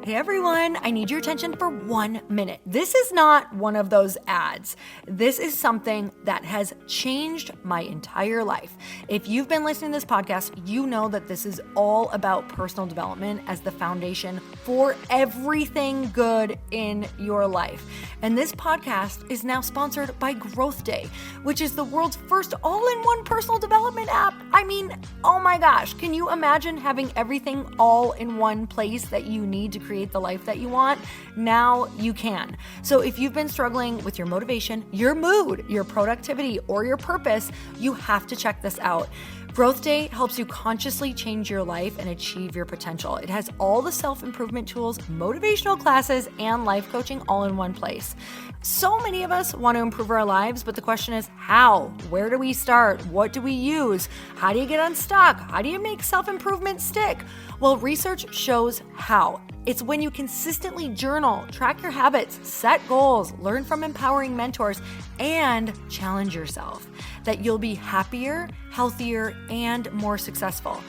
Hey everyone, I need your attention for 1 minute. This is not one of those ads. This is something that has changed my entire life. If you've been listening to this podcast, you know that this is all about personal development as the foundation for everything good in your life. And this podcast is now sponsored by Growth Day, which is the world's first all-in-one personal development app. I mean, oh my gosh, can you imagine having everything all in one place that you need to create the life that you want? Now you can. So if you've been struggling with your motivation, your mood, your productivity, or your purpose, you have to check this out. Growth Day helps you consciously change your life and achieve your potential. It has all the self-improvement tools, motivational classes, and life coaching all in one place. So many of us want to improve our lives, but the question is how? Where do we start? What do we use? How do you get unstuck? How do you make self-improvement stick? Well, research shows how. It's when you consistently journal, track your habits, set goals, learn from empowering mentors, and challenge yourself that you'll be happier, healthier, and more successful.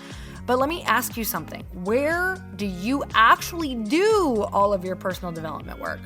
But let me ask you something. Where do you actually do all of your personal development work?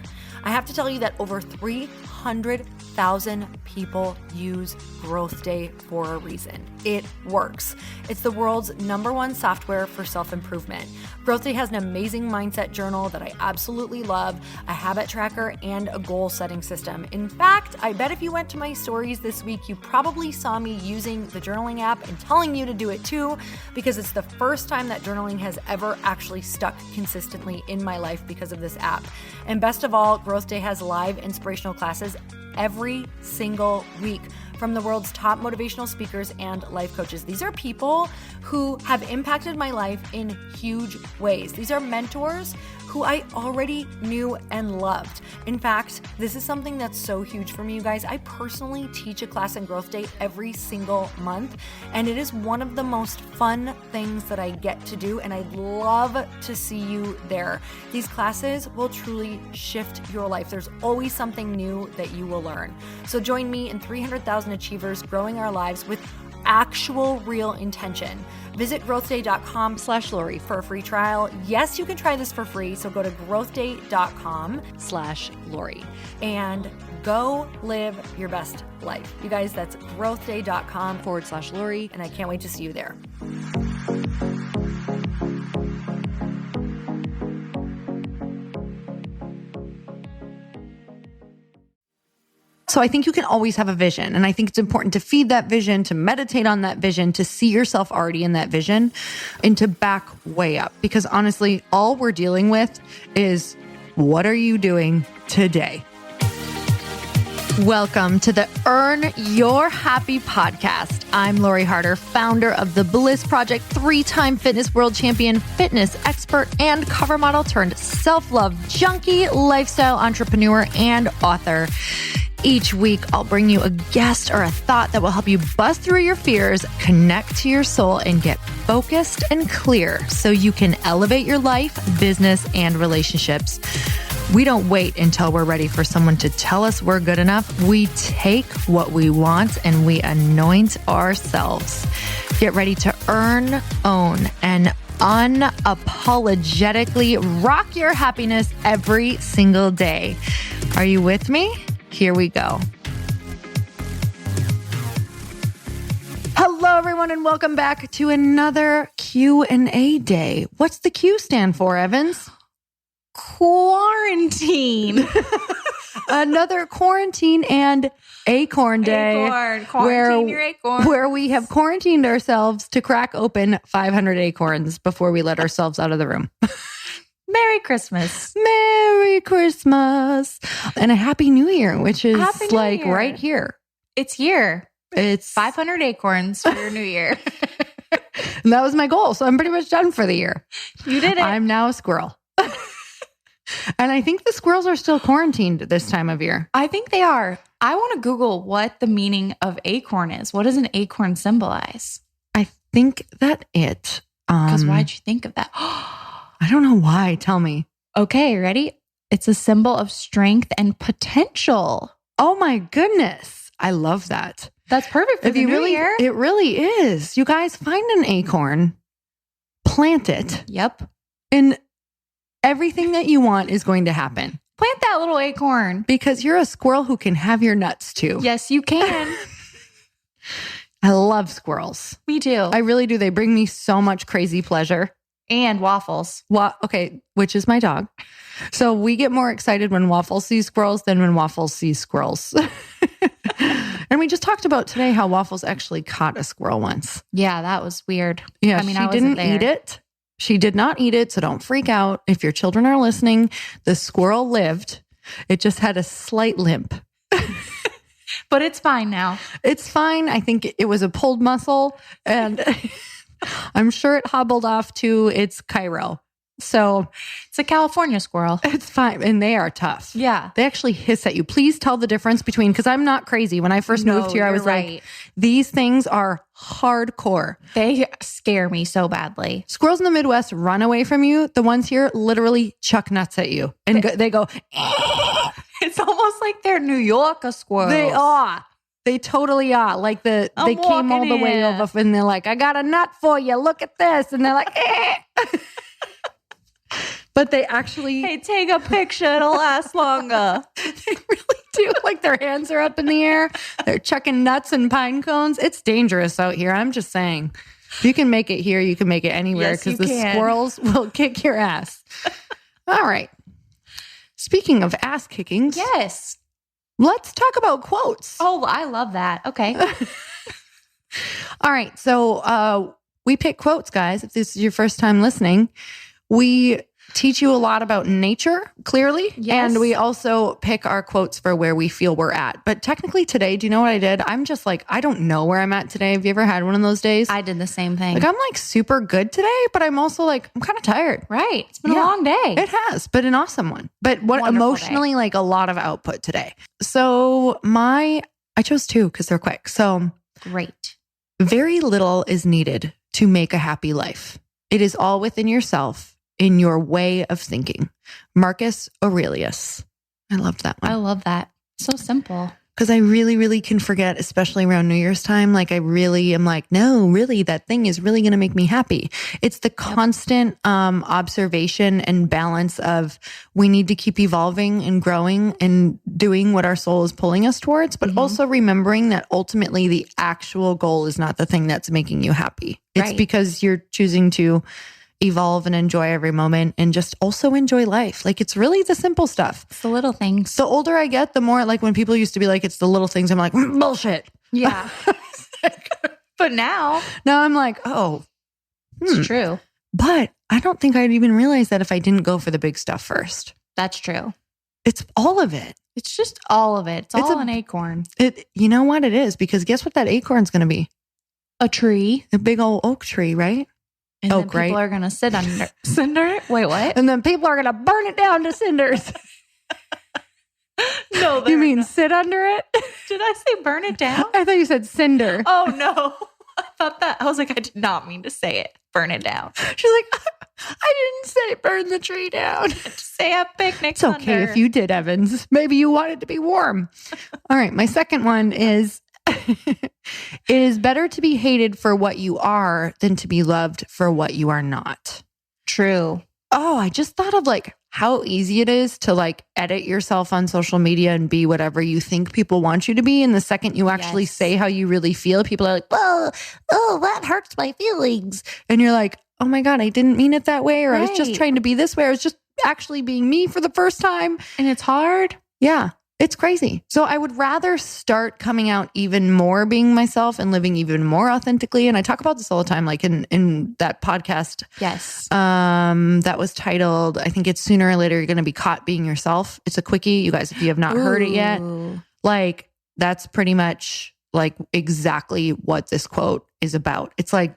I have to tell you that over 300,000 people use Growth Day for a reason. It works. It's the world's #1 software for self-improvement. Growth Day has an amazing mindset journal that I absolutely love, a habit tracker, and a goal-setting system. In fact, I bet if you went to my stories this week, you probably saw me using the journaling app and telling you to do it too, because it's the first time that journaling has ever actually stuck consistently in my life because of this app. And best of all, Growth Day has live inspirational classes every single week from the world's top motivational speakers and life coaches. These are people who have impacted my life in huge ways. These are mentors who I already knew and loved. In fact, this is something that's so huge for me, you guys. I personally teach a class in Growth Day every single month, and it is one of the most fun things that I get to do, and I'd love to see you there. These classes will truly shift your life. There's always something new that you will learn. So join me and 300,000 achievers growing our lives with actual real intention. Visit growthday.com/Lori for a free trial. Yes, you can try this for free. So go to growthday.com/Lori and go live your best life. You guys, that's growthday.com/Lori. And I can't wait to see you there. So I think you can always have a vision. And I think it's important to feed that vision, to meditate on that vision, to see yourself already in that vision, and to back way up. Because honestly, all we're dealing with is, what are you doing today? Welcome to the Earn Your Happy podcast. I'm Lori Harder, founder of The Bliss Project, 3-time fitness world champion, fitness expert, and cover model turned self-love junkie, lifestyle entrepreneur, and author. Each week, I'll bring you a guest or a thought that will help you bust through your fears, connect to your soul, and get focused and clear so you can elevate your life, business, and relationships. We don't wait until we're ready for someone to tell us we're good enough. We take what we want and we anoint ourselves. Get ready to earn, own, and unapologetically rock your happiness every single day. Are you with me? Here we go. Hello, everyone, and welcome back to another Q&A day. What's the Q stand for, Evans? Quarantine. Another quarantine and acorn day. Quarantine your acorn. Where we have quarantined ourselves to crack open 500 acorns before we let ourselves out of the room. Merry Christmas. Merry Christmas. And a Happy New Year, which is like right here. It's here. It's 500 acorns for your new year. And that was my goal. So I'm pretty much done for the year. You did it. I'm now a squirrel. And I think the squirrels are still quarantined this time of year. I think they are. I want to Google what the meaning of acorn is. What does an acorn symbolize? I think that it. Because why'd you think of that? I don't know why. Tell me. Okay, ready? It's a symbol of strength and potential. Oh my goodness. I love that. That's perfect for the new year. It really is. You guys find an acorn, plant it. Yep. And everything that you want is going to happen. Plant that little acorn. Because you're a squirrel who can have your nuts too. Yes, you can. I love squirrels. Me too. I really do. They bring me so much crazy pleasure. And Waffles. Okay, which is my dog. So we get more excited when Waffles sees squirrels than when Waffles sees squirrels. And we just talked about today how Waffles actually caught a squirrel once. Yeah, that was weird. Yeah, she didn't eat it. She did not eat it, so don't freak out. If your children are listening, the squirrel lived. It just had a slight limp. But it's fine now. It's fine. I think it was a pulled muscle, and I'm sure it hobbled off to its Cairo. So it's a California squirrel. It's fine. And they are tough. Yeah. They actually hiss at you. Please tell the difference between, because I'm not crazy. When I first moved here, I was like, these things are hardcore. They scare me so badly. Squirrels in the Midwest run away from you. The ones here literally chuck nuts at you. And they go, it's almost like they're New York squirrels. They are. They totally are. Like they came all the way over and they're like, I got a nut for you. Look at this. And they're like, But they actually... Hey, take a picture. It'll last longer. They really do. Like their hands are up in the air. They're chucking nuts and pine cones. It's dangerous out here. I'm just saying. If you can make it here, you can make it anywhere because the squirrels will kick your ass. All right. Speaking of ass kickings. Yes. Let's talk about quotes. Oh, I love that. Okay. All right. So we pick quotes, guys. If this is your first time listening, we teach you a lot about nature, clearly. Yes. And we also pick our quotes for where we feel we're at. But technically today, do you know what I did? I'm just like, I don't know where I'm at today. Have you ever had one of those days? I did the same thing. Like, I'm like super good today, but I'm also like, I'm kind of tired. Right. It's been a long day. It has, but an awesome one. But emotionally, like a lot of output today. So I chose two because they're quick. So great. Very little is needed to make a happy life. It is all within yourself, in your way of thinking. Marcus Aurelius. I loved that one. I love that. So simple. Because I really, really can forget, especially around New Year's time. Like I really am like, no, really, that thing is really going to make me happy. It's the constant observation and balance of we need to keep evolving and growing and doing what our soul is pulling us towards, but also remembering that ultimately the actual goal is not the thing that's making you happy. It's because you're choosing to evolve and enjoy every moment and just also enjoy life. Like it's really the simple stuff. It's the little things. The older I get, the more like when people used to be like, it's the little things. I'm like, bullshit. Yeah. But now I'm like, oh, it's true. But I don't think I'd even realize that if I didn't go for the big stuff first. That's true. It's all of it. It's just all of it. It's all an acorn. You know what it is? Because guess what that acorn's going to be? A tree. A big old oak tree, right? And then people are going to sit under cinder. Wait, what? And then people are going to burn it down to cinders. No, you mean sit under it? Did I say burn it down? I thought you said cinder. Oh no. I thought that. I was like, I did not mean to say it. Burn it down. She's like, I didn't say burn the tree down. Just say a picnic. It's okay if you did, Evans. Maybe you want it to be warm. All right. My second one is, it is better to be hated for what you are than to be loved for what you are not. True. Oh, I just thought of like how easy it is to like edit yourself on social media and be whatever you think people want you to be. And the second you actually say how you really feel, people are like, well, oh, that hurts my feelings. And you're like, oh my God, I didn't mean it that way. Or I was just trying to be this way. I was just actually being me for the first time. And it's hard. Yeah. It's crazy. So I would rather start coming out even more being myself and living even more authentically. And I talk about this all the time, like in that podcast. Yes. That was titled, I think it's Sooner or Later You're going to Be Caught Being Yourself. It's a quickie. You guys, if you have not heard it yet, like that's pretty much like exactly what this quote is about. It's like,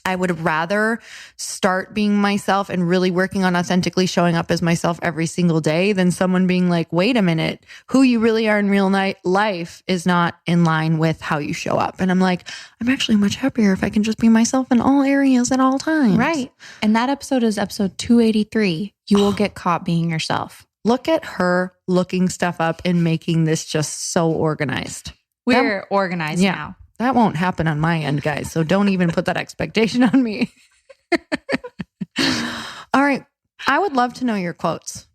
I would rather start being myself and really working on authentically showing up as myself every single day than someone being like, wait a minute, who you really are in real life is not in line with how you show up. And I'm like, I'm actually much happier if I can just be myself in all areas at all times. Right. And that episode is episode 283. You will get caught being yourself. Look at her looking stuff up and making this just so organized. We're organized now. That won't happen on my end, guys. So don't even put that expectation on me. All right. I would love to know your quotes.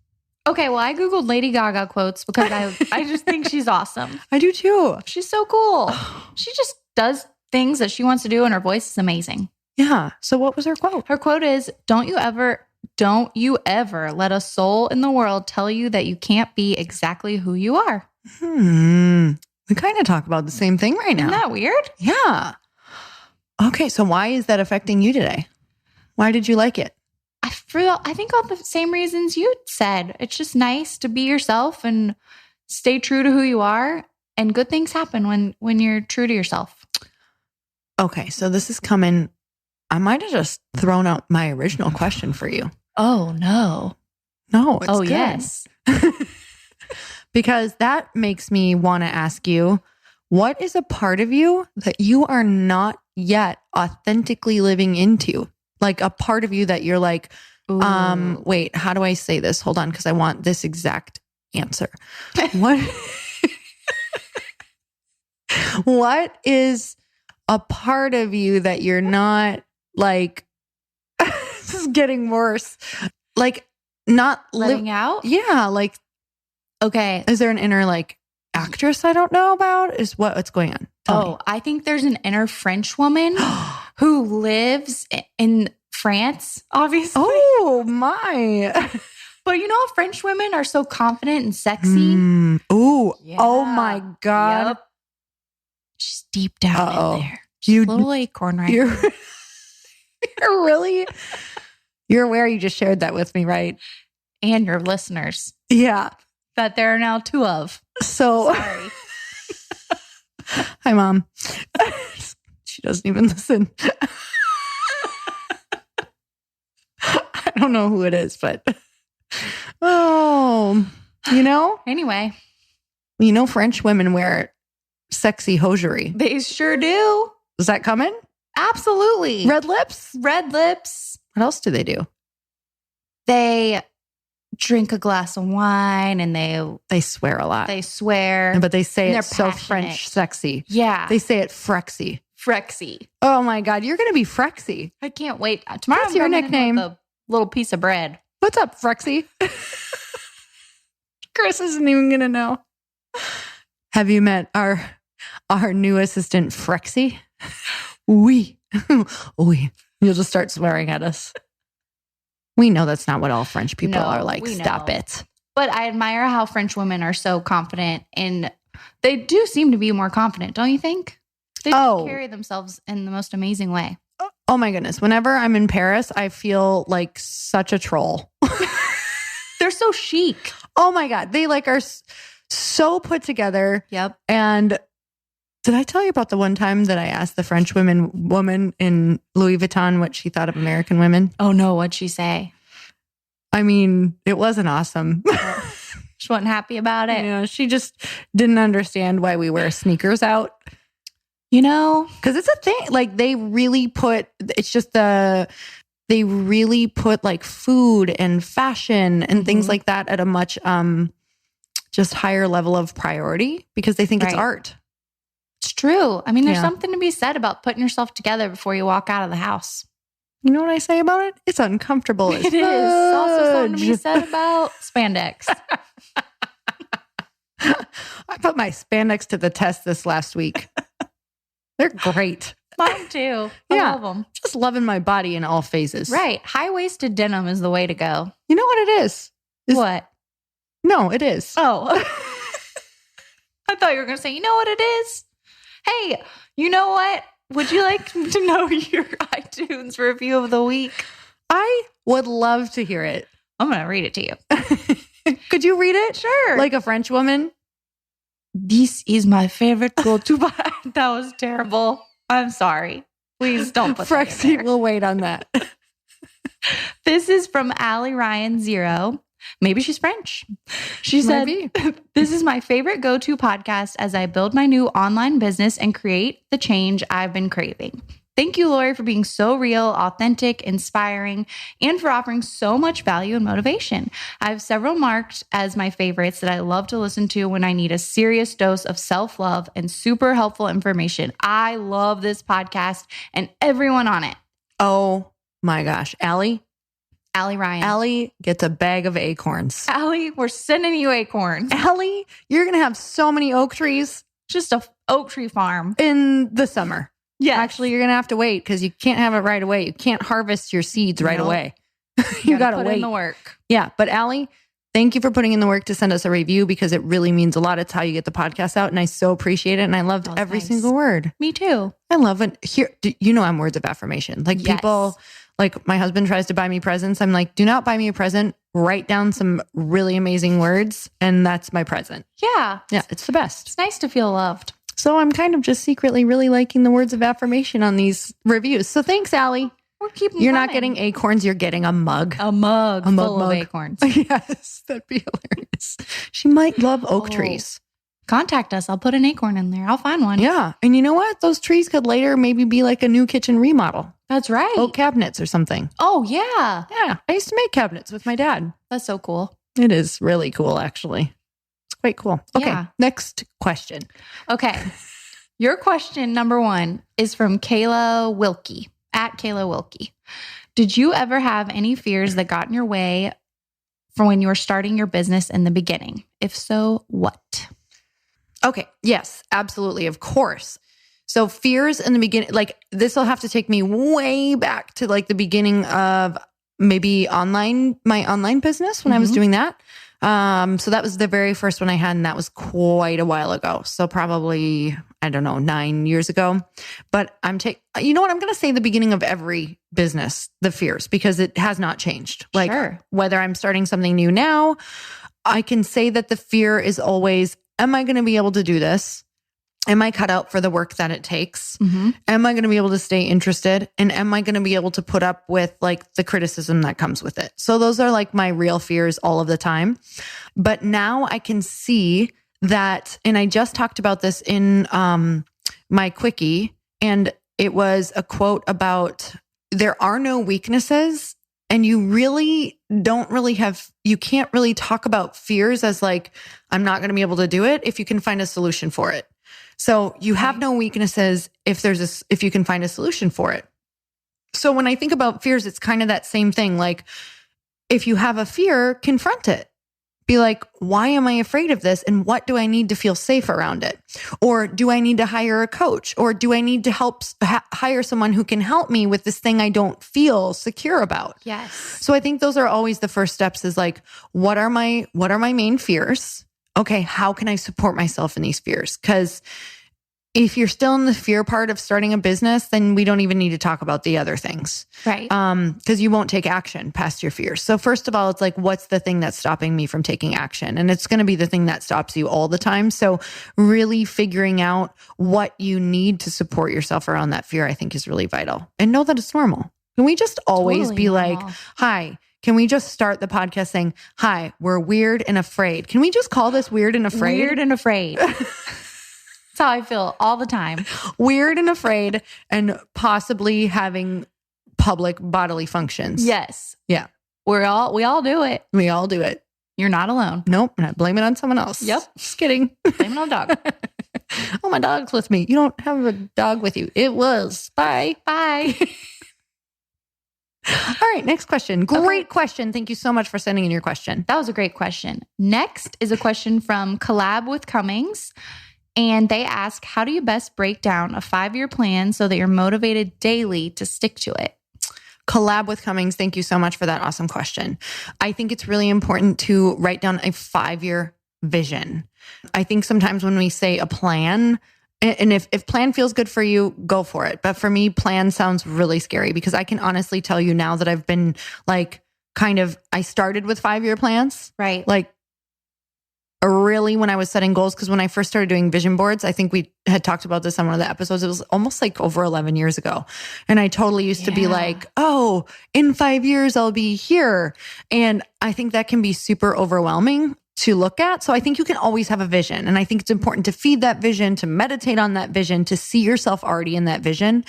Okay, well, I Googled Lady Gaga quotes because I just think she's awesome. I do too. She's so cool. She just does things that she wants to do and her voice is amazing. Yeah. So what was her quote? Her quote is, don't you ever let a soul in the world tell you that you can't be exactly who you are. We kind of talk about the same thing right now. Isn't that weird? Yeah. Okay. So why is that affecting you today? Why did you like it? I think all the same reasons you said. It's just nice to be yourself and stay true to who you are. And good things happen when you're true to yourself. Okay. So this is coming. I might have just thrown out my original question for you. Oh, no. No, it's good. Yes. Because that makes me want to ask you, what is a part of you that you are not yet authentically living into? Like a part of you that you're like, wait, how do I say this? Hold on, because I want this exact answer. What is a part of you that you're not like, this is getting worse. Like not letting out? Yeah. Like, okay. Is there an inner like actress I don't know about? Is what's going on? Tell me. I think there's an inner French woman who lives in France, obviously. Oh my. But you know, French women are so confident and sexy. Yeah. Oh my God. Yep. She's deep down in there. You a little acorn right you're, there. You're aware you just shared that with me, right? And your listeners. Yeah. That there are now 2 of. So sorry. Hi, Mom. She doesn't even listen. I don't know who it is, but Anyway. French women wear sexy hosiery. They sure do. Is that coming? Absolutely. Red lips? Red lips. What else do they do? They drink a glass of wine and they swear a lot. They swear. But they say it's so passionate. French sexy. Yeah. They say it frexy. Frexy. Oh my God. You're going to be frexy. I can't wait. Tomorrow What's I'm your coming nickname? In with a little piece of bread. What's up, frexy? Chris isn't even going to know. Have you met our new assistant, Frexy? Oui. Oui. You'll just start swearing at us. We know that's not what all French people are like. Stop it. But I admire how French women are so confident, and they do seem to be more confident, don't you think? They just carry themselves in the most amazing way. Oh my goodness. Whenever I'm in Paris, I feel like such a troll. They're so chic. Oh my God. They like are so put together. Yep. And did I tell you about the one time that I asked the French woman in Louis Vuitton what she thought of American women? Oh no, what'd she say? I mean, it wasn't awesome. She wasn't happy about it. Yeah, she just didn't understand why we wear sneakers out. Because it's a thing. Like they really put like food and fashion and things like that at a much just higher level of priority because they think it's art. It's true. I mean, there's something to be said about putting yourself together before you walk out of the house. You know what I say about it? It's uncomfortable. It is. Also something to be said about spandex. I put my spandex to the test this last week. They're great. Mine too. I love them. Just loving my body in all phases. Right. High-waisted denim is the way to go. You know what it is? What? No, it is. Oh. I thought you were going to say, you know what it is? Hey, you know what? Would you like to know your iTunes review of the week? I would love to hear it. I'm going to read it to you. Could you read it? Sure. Like a French woman? This is my favorite go-to. That was terrible. I'm sorry. Please don't put Frexy, that in there. we'll wait on that. This is from Allie Ryan 0. Maybe she's French. She said, this is my favorite go-to podcast as I build my new online business and create the change I've been craving. Thank you, Lori, for being so real, authentic, inspiring, and for offering so much value and motivation. I have several marked as my favorites that I love to listen to when I need a serious dose of self-love and super helpful information. I love this podcast and everyone on it. Oh my gosh. Allie, Allie Ryan. Allie gets a bag of acorns. Allie, we're sending you acorns. Allie, you're going to have so many oak trees. Just a oak tree farm. In the summer. Yeah. Actually, you're going to have to wait because you can't have it right away. You can't harvest your seeds right away. You got to wait. put in the work. Yeah. But Allie, thank you for putting in the work to send us a review because it really means a lot. It's how you get the podcast out. And I so appreciate it. And I loved every single word. Me too. I love it. Here, I'm words of affirmation. Like people, like my husband tries to buy me presents. I'm like, do not buy me a present. Write down some really amazing words. And that's my present. Yeah. Yeah. It's the best. It's nice to feel loved. So I'm kind of just secretly really liking the words of affirmation on these reviews. So thanks, Allie. We're keeping You're not getting acorns. You're getting a mug. A mug full of acorns. Yes, that'd be hilarious. She might love oak trees. Contact us. I'll put an acorn in there. I'll find one. Yeah. And you know what? Those trees could later maybe be like a new kitchen remodel. That's right. Oak cabinets or something. Oh, yeah. Yeah. I used to make cabinets with my dad. That's so cool. It is really cool, actually. It's quite cool. Okay. Yeah. Next question. Okay. Your question number 1 is from Kayla Wilkie, at Kayla Wilkie. Did you ever have any fears that got in your way for when you were starting your business in the beginning? If so, what? Okay. Yes, absolutely. Of course. So fears in the beginning, like this will have to take me way back to like the beginning of maybe my online business when I was doing that. So that was the very first one I had, and that was quite a while ago. So probably, I don't know, 9 years ago. But you know what? I'm going to say the beginning of every business, the fears, because it has not changed. Like whether I'm starting something new now, I can say that the fear is always, am I going to be able to do this? Am I cut out for the work that it takes? Mm-hmm. Am I going to be able to stay interested? And am I going to be able to put up with like the criticism that comes with it? So those are like my real fears all of the time. But now I can see that, and I just talked about this in my quickie, and it was a quote about there are no weaknesses. And you really you can't really talk about fears as like, I'm not going to be able to do it if you can find a solution for it. So you have no weaknesses if you can find a solution for it. So when I think about fears, it's kind of that same thing. Like if you have a fear, confront it. Be like, why am I afraid of this? And what do I need to feel safe around it? Or do I need to hire a coach? Or do I need to hire someone who can help me with this thing I don't feel secure about? Yes. So I think those are always the first steps is like, what are my main fears? Okay, how can I support myself in these fears? Because if you're still in the fear part of starting a business, then we don't even need to talk about the other things. Right. Because you won't take action past your fears. So first of all, it's like, what's the thing that's stopping me from taking action? And it's going to be the thing that stops you all the time. So really figuring out what you need to support yourself around that fear, I think is really vital. And know that it's normal. Can we just always be like, hi, can we just start the podcast saying, hi, we're weird and afraid? Can we just call this weird and afraid? Weird and afraid. That's how I feel all the time. Weird and afraid and possibly having public bodily functions. Yes. Yeah. We all do it. We all do it. You're not alone. Nope. And I blame it on someone else. Yep. Just kidding. Blame it on a dog. Oh, my dog's with me. You don't have a dog with you. It was. Bye. Bye. All right. Next question. Great question. Thank you so much for sending in your question. That was a great question. Next is a question from Collab with Cummings. And they ask, how do you best break down a 5-year plan so that you're motivated daily to stick to it? Collab with Cummings. Thank you so much for that awesome question. I think it's really important to write down a 5-year vision. I think sometimes when we say a plan, and if plan feels good for you, go for it. But for me, plan sounds really scary because I can honestly tell you now that I've been like I started with 5-year plans. Right. Like really when I was setting goals, because when I first started doing vision boards, I think we had talked about this on one of the episodes. It was almost like over 11 years ago. And I totally used to be like, oh, in 5 years, I'll be here. And I think that can be super overwhelming to look at. So I think you can always have a vision. And I think it's important to feed that vision, to meditate on that vision, to see yourself already in that vision,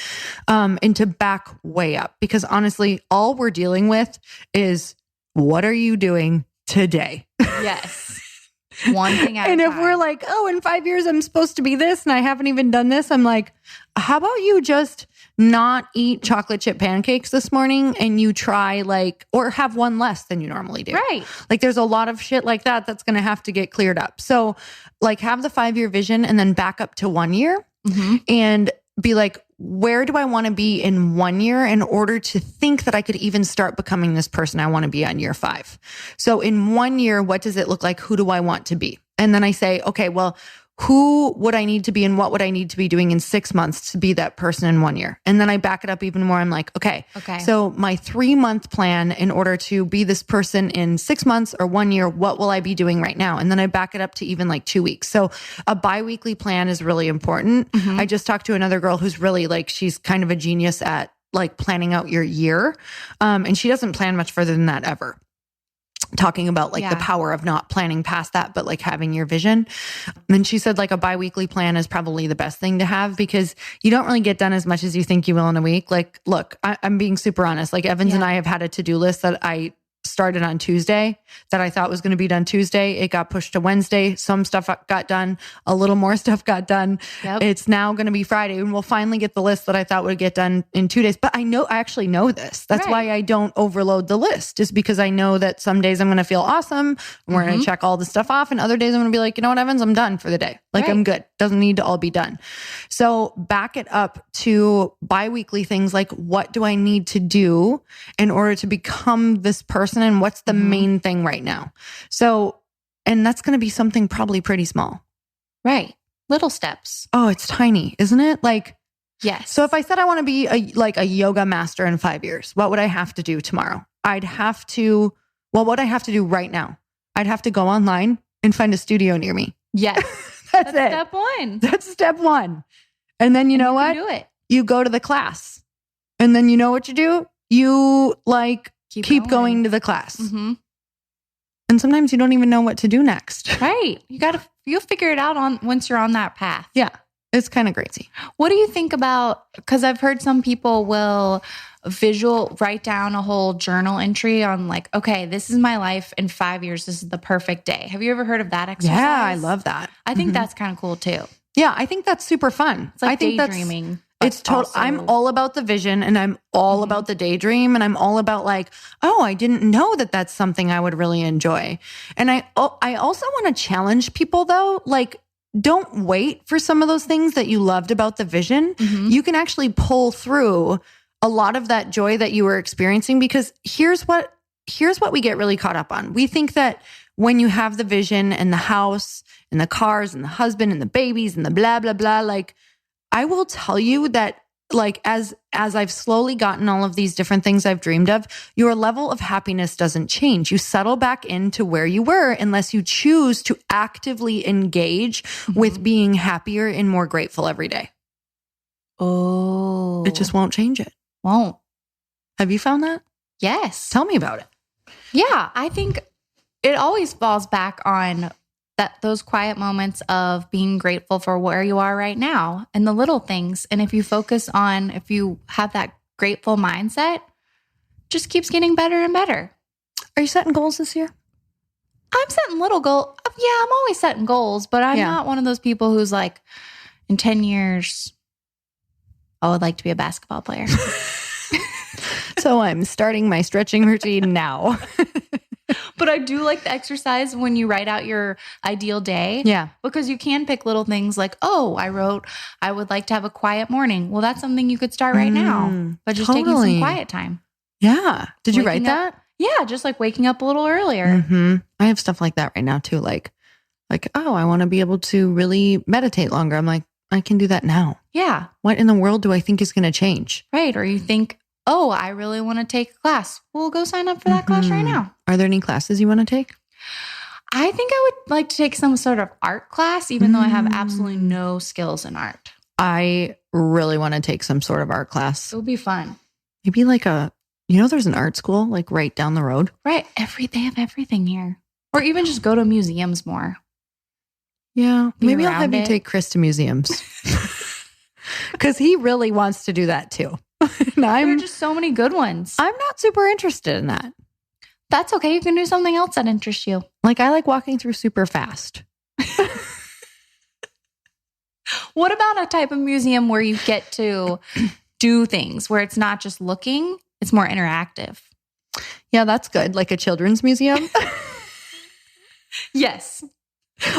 and to back way up. Because honestly, all we're dealing with is what are you doing today? Yes. One thing at a time. And if we're like, oh, in 5 years, I'm supposed to be this and I haven't even done this, I'm like, how about you just not eat chocolate chip pancakes this morning and you try or have one less than you normally do. Right. Like there's a lot of shit like that that's going to have to get cleared up. So have the 5-year vision and then back up to 1 year and be like, where do I want to be in 1 year in order to think that I could even start becoming this person I want to be on year 5? So in 1 year, what does it look like? Who do I want to be? And then I say, okay, well, who would I need to be and what would I need to be doing in 6 months to be that person in 1 year? And then I back it up even more. I'm like, okay. So my 3-month plan in order to be this person in 6 months or 1 year, what will I be doing right now? And then I back it up to even 2 weeks. So a bi-weekly plan is really important. I just talked to another girl who's really she's kind of a genius at planning out your year. And she doesn't plan much further than that ever. Talking about the power of not planning past that, but having your vision. And she said a bi-weekly plan is probably the best thing to have because you don't really get done as much as you think you will in a week. Look, I'm being super honest. Evans and I have had a to-do list that I started on Tuesday that I thought was going to be done Tuesday. It got pushed to Wednesday. Some stuff got done. A little more stuff got done. Yep. It's now going to be Friday and we'll finally get the list that I thought would get done in 2 days. But I actually know this. That's why I don't overload the list, just because I know that some days I'm going to feel awesome and we're going to check all the stuff off. And other days I'm going to be like, you know what, Evans, I'm done for the day. I'm good. Doesn't need to all be done. So back it up to bi-weekly things what do I need to do in order to become this person and what's the main thing right now? So, and that's going to be something probably pretty small. Right. Little steps. Oh, it's tiny, isn't it? Yes. So if I said I want to be a yoga master in 5 years, what would I have to do tomorrow? What would I have to do right now? I'd have to go online and find a studio near me. Yes. That's it. Step 1. That's step 1. And then you know what? Do it. You go to the class. And then you know what you do? You keep going to the class. And sometimes you don't even know what to do next. Right. You'll figure it out once you're on that path. Yeah. It's kind of crazy. What do you think about, because I've heard some people will write down a whole journal entry on okay, this is my life in 5 years. This is the perfect day. Have you ever heard of that exercise? Yeah, I love that. I think that's kind of cool too. Yeah, I think that's super fun. It's daydreaming. It's total. I'm all about the vision and I'm all about the daydream and I'm all about oh, I didn't know that that's something I would really enjoy. And I also want to challenge people though, don't wait for some of those things that you loved about the vision. You can actually pull through a lot of that joy that you were experiencing, because here's what we get really caught up on. We think that when you have the vision and the house and the cars and the husband and the babies and the blah, blah, blah, I will tell you that as I've slowly gotten all of these different things I've dreamed of, your level of happiness doesn't change. You settle back into where you were unless you choose to actively engage with being happier and more grateful every day. Oh. It just won't change it. Won't. Have you found that? Yes. Tell me about it. Yeah. I think it always falls back on those quiet moments of being grateful for where you are right now and the little things. And if you have that grateful mindset, just keeps getting better and better. Are you setting goals this year? I'm setting little goals. Yeah, I'm always setting goals, but I'm not one of those people who's in 10 years, I would like to be a basketball player. So I'm starting my stretching routine now. But I do like the exercise when you write out your ideal day. Yeah. Because you can pick little things I wrote, I would like to have a quiet morning. Well, that's something you could start right now. But just taking some quiet time. Yeah. Did you write that? Yeah. Just waking up a little earlier. I have stuff like that right now too. Oh, I want to be able to really meditate longer. I'm I can do that now. Yeah. What in the world do I think is going to change? Right. Or you think, oh, I really want to take a class. Well, go sign up for that class right now. Are there any classes you want to take? I think I would like to take some sort of art class, even though I have absolutely no skills in art. I really want to take some sort of art class. It would be fun. Maybe there's an art school right down the road. Right. They have everything here. Or even just go to museums more. Yeah. Maybe I'll have you take Chris to museums. Because he really wants to do that too. There are just so many good ones. I'm not super interested in that. That's okay. You can do something else that interests you. I like walking through super fast. What about a type of museum where you get to do things where it's not just looking, it's more interactive. Yeah, that's good. Like a children's museum. Yes.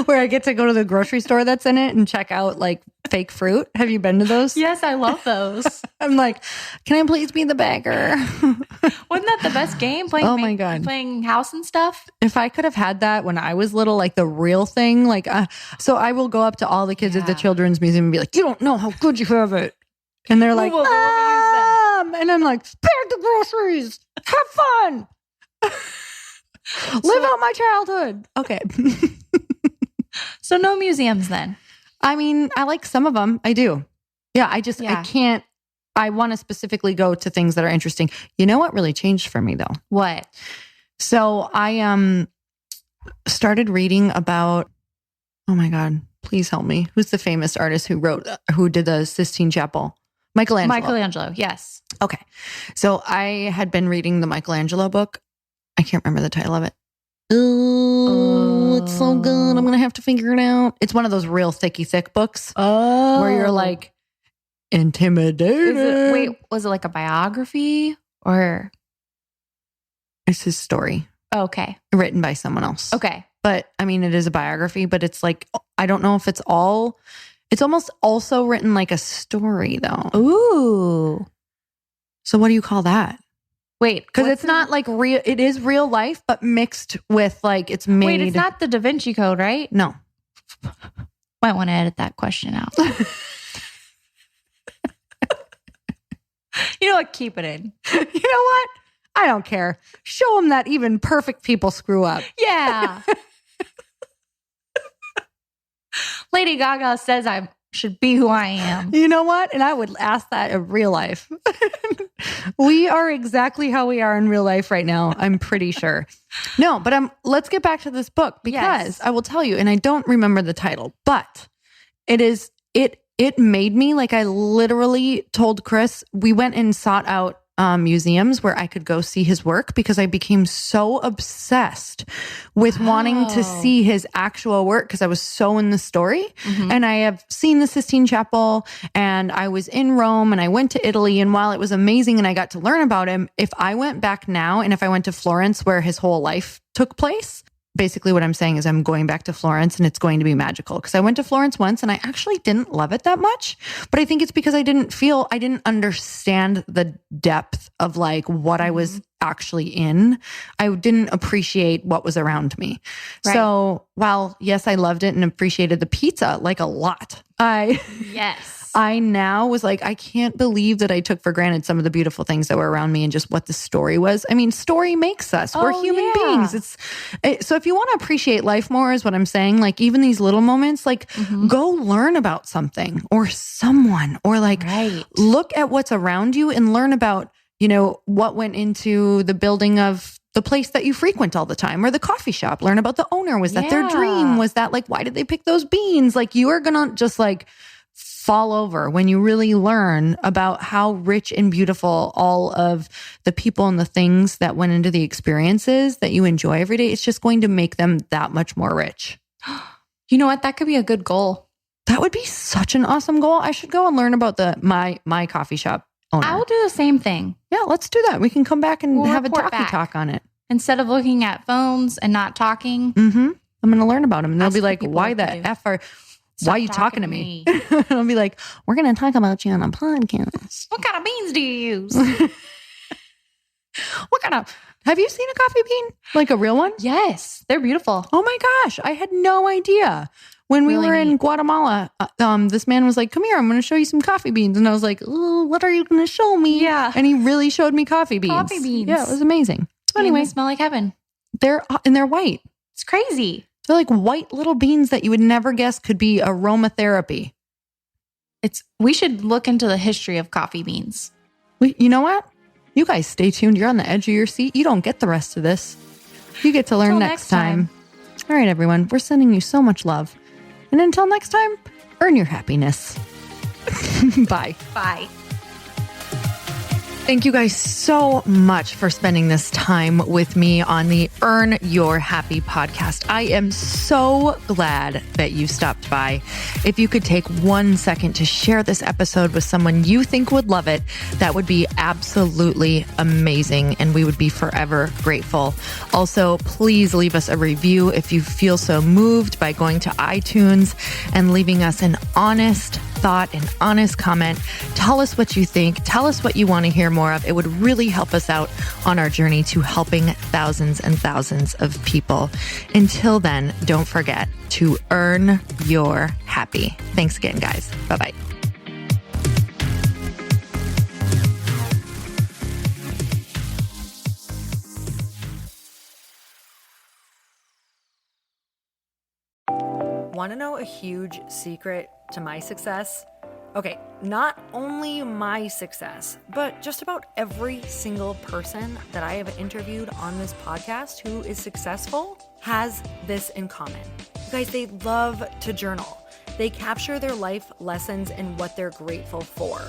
Where I get to go to the grocery store that's in it and check out like fake fruit. Have you been to those? Yes, I love those. I'm like, can I please be the beggar? Wasn't that the best game? Playing, oh my God. Playing house and stuff? If I could have had that when I was little, like the real thing, like, so I will go up to all the kids at the children's museum and be like, you don't know how good you have it. And they're like, Mom! And I'm like, bag the groceries. Have fun. Live out my childhood. Okay. So no museums then? I mean, I like some of them. I do. Yeah, I can't. I want to specifically go to things that are interesting. You know what really changed for me though? What? So I started reading about, oh my God, please help me. Who's the famous artist who did the Sistine Chapel? Michelangelo, yes. Okay. So I had been reading the Michelangelo book. I can't remember the title of it. Oh, it's so good. I'm going to have to figure it out. It's one of those real thick books where you're like intimidated. Was it like a biography or? It's his story. Okay. Written by someone else. Okay. But I mean, it is a biography, but it's like, I don't know if it's almost also written like a story though. Ooh. So what do you call that? Wait, because it's not like real. It is real life, but mixed with like it's made. Wait, it's not the Da Vinci Code, right? No. Might want to edit that question out. You know what? Keep it in. You know what? I don't care. Show them that even perfect people screw up. Yeah. Lady Gaga says I should be who I am. You know what? And I would ask that in real life. We are exactly how we are in real life right now. I'm pretty sure. No, but let's get back to this book because I will tell you, and I don't remember the title, but it made me like, I literally told Chris, we went and sought out museums where I could go see his work because I became so obsessed with wanting to see his actual work because I was so in the story. Mm-hmm. And I have seen the Sistine Chapel and I was in Rome and I went to Italy. And while it was amazing and I got to learn about him, if I went back now and if I went to Florence where his whole life took place, basically what I'm saying is I'm going back to Florence and it's going to be magical because I went to Florence once and I actually didn't love it that much, but I think it's because I didn't understand the depth of like what I was actually in. I didn't appreciate what was around me. Right. So while yes, I loved it and appreciated the pizza like a lot, I now was like, I can't believe that I took for granted some of the beautiful things that were around me and just what the story was. I mean, story makes us. We're human beings. So if you want to appreciate life more is what I'm saying. Like even these little moments, like go learn about something or someone or like look at what's around you and learn about, what went into the building of the place that you frequent all the time or the coffee shop. Learn about the owner. Was that their dream? Was that like, why did they pick those beans? Like you are going to just like fall over when you really learn about how rich and beautiful all of the people and the things that went into the experiences that you enjoy every day. It's just going to make them that much more rich. You know what? That could be a good goal. That would be such an awesome goal. I should go and learn about my coffee shop owner. I will do the same thing. Yeah, let's do that. We can come back and have a talk on it. Instead of looking at phones and not talking. Mm-hmm. I'm going to learn about them. And they'll be like, why the F are... Why are you talking to me? I'll be like, we're going to talk about you on a podcast. What kind of beans do you use? Have you seen a coffee bean? Like a real one? Yes. They're beautiful. Oh my gosh. I had no idea. When we were in Guatemala, this man was like, come here, I'm going to show you some coffee beans. And I was like, oh, what are you going to show me? Yeah. And he really showed me coffee beans. Coffee beans. Yeah, it was amazing. So anyway. They smell like heaven. They're white. It's crazy. They're like white little beans that you would never guess could be aromatherapy. We should look into the history of coffee beans. You know what? You guys stay tuned. You're on the edge of your seat. You don't get the rest of this. You get to learn next time. All right, everyone. We're sending you so much love. And until next time, earn your happiness. Bye. Bye. Thank you guys so much for spending this time with me on the Earn Your Happy podcast. I am so glad that you stopped by. If you could take 1 second to share this episode with someone you think would love it, that would be absolutely amazing, and we would be forever grateful. Also, please leave us a review if you feel so moved by going to iTunes and leaving us an honest thought, an honest comment. Tell us what you think. Tell us what you want to hear more of. It would really help us out on our journey to helping thousands and thousands of people. Until then, don't forget to earn your happy. Thanks again, guys. Bye-bye. Want to know a huge secret to my success? Okay, not only my success, but just about every single person that I have interviewed on this podcast who is successful has this in common. You guys, they love to journal. They capture their life lessons and what they're grateful for.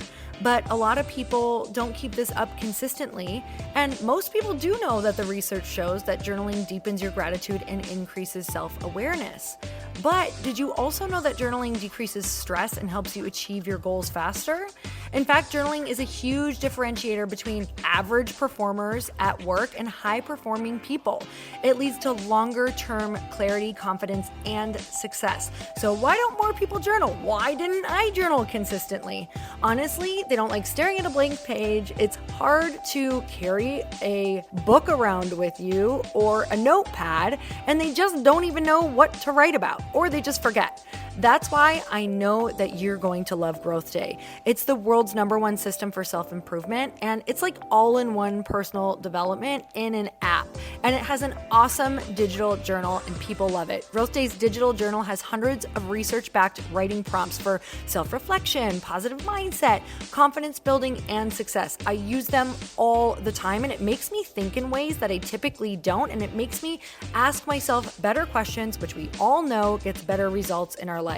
But a lot of people don't keep this up consistently. And most people do know that the research shows that journaling deepens your gratitude and increases self-awareness. But did you also know that journaling decreases stress and helps you achieve your goals faster? In fact, journaling is a huge differentiator between average performers at work and high-performing people. It leads to longer-term clarity, confidence, and success. So why don't more people journal? Why didn't I journal consistently? Honestly, they don't like staring at a blank page. It's hard to carry a book around with you or a notepad, and they just don't even know what to write about, or they just forget. That's why I know that you're going to love Growth Day. It's the world's #1 system for self-improvement, and it's like all-in-one personal development in an app. And it has an awesome digital journal, and people love it. Growth Day's digital journal has hundreds of research-backed writing prompts for self-reflection, positive mindset, confidence building, and success. I use them all the time, and it makes me think in ways that I typically don't, and it makes me ask myself better questions, which we all know gets better results in our life.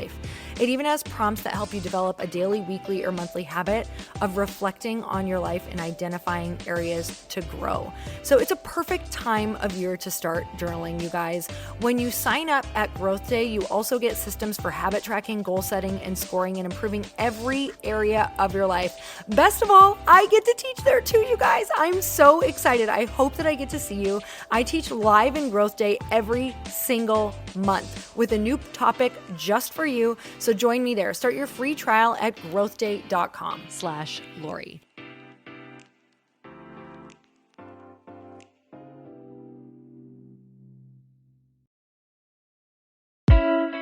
It even has prompts that help you develop a daily, weekly, or monthly habit of reflecting on your life and identifying areas to grow. So it's a perfect time of year to start journaling, you guys. When you sign up at Growth Day, you also get systems for habit tracking, goal setting, and scoring, and improving every area of your life. Best of all, I get to teach there too, you guys. I'm so excited. I hope that I get to see you. I teach live in Growth Day every single month with a new topic just for you. So join me there. Start your free trial at growthday.com/Lori.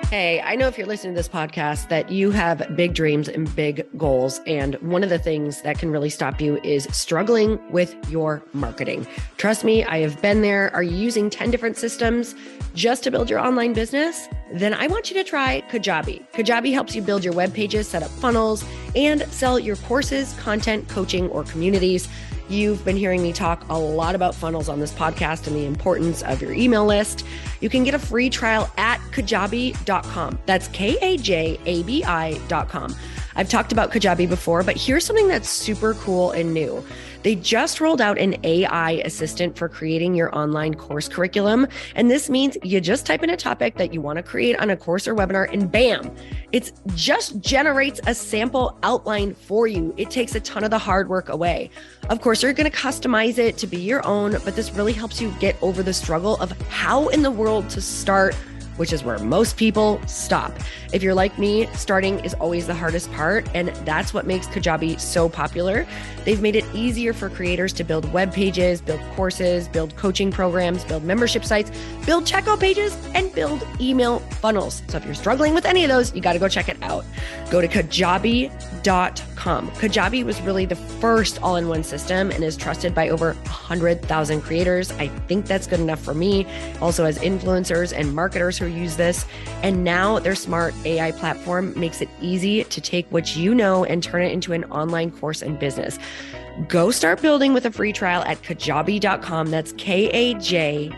Hey, I know if you're listening to this podcast that you have big dreams and big goals. And one of the things that can really stop you is struggling with your marketing. Trust me, I have been there. Are you using 10 different systems just to build your online business? Then I want you to try Kajabi. Kajabi helps you build your web pages, set up funnels, and sell your courses, content, coaching, or communities. You've been hearing me talk a lot about funnels on this podcast and the importance of your email list. You can get a free trial at kajabi.com. That's Kajabi.com. I've talked about Kajabi before, but here's something that's super cool and new. They just rolled out an AI assistant for creating your online course curriculum. And this means you just type in a topic that you want to create on a course or webinar, and bam, it just generates a sample outline for you. It takes a ton of the hard work away. Of course, you're going to customize it to be your own, but this really helps you get over the struggle of how in the world to start, which is where most people stop. If you're like me, starting is always the hardest part, and that's what makes Kajabi so popular. They've made it easier for creators to build web pages, build courses, build coaching programs, build membership sites, build checkout pages, and build email funnels. So if you're struggling with any of those, you got to go check it out. Go to Kajabi.com. Kajabi was really the first all-in-one system and is trusted by over 100,000 creators. I think that's good enough for me. Also has influencers and marketers who use this. And now their smart AI platform makes it easy to take what you know and turn it into an online course and business. Go start building with a free trial at Kajabi.com. That's Kajabi.com.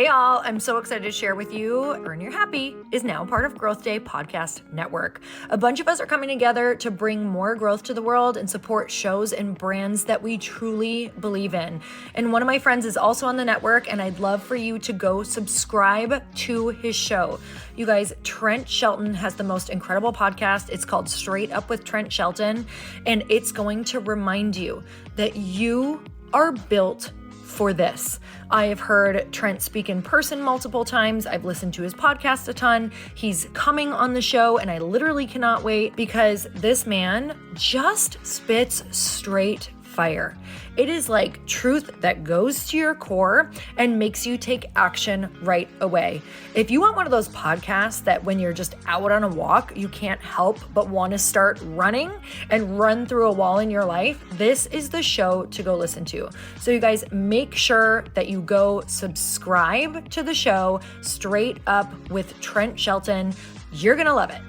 Hey, all. I'm so excited to share with you. Earn Your Happy is now part of Growth Day Podcast Network. A bunch of us are coming together to bring more growth to the world and support shows and brands that we truly believe in. And one of my friends is also on the network, and I'd love for you to go subscribe to his show. You guys, Trent Shelton has the most incredible podcast. It's called Straight Up with Trent Shelton, and it's going to remind you that you are built for this. I have heard Trent speak in person multiple times. I've listened to his podcast a ton. He's coming on the show, and I literally cannot wait because this man just spits straight fire. It is like truth that goes to your core and makes you take action right away. If you want one of those podcasts that when you're just out on a walk, you can't help but want to start running and run through a wall in your life, this is the show to go listen to. So you guys, make sure that you go subscribe to the show Straight Up with Trent Shelton. You're going to love it.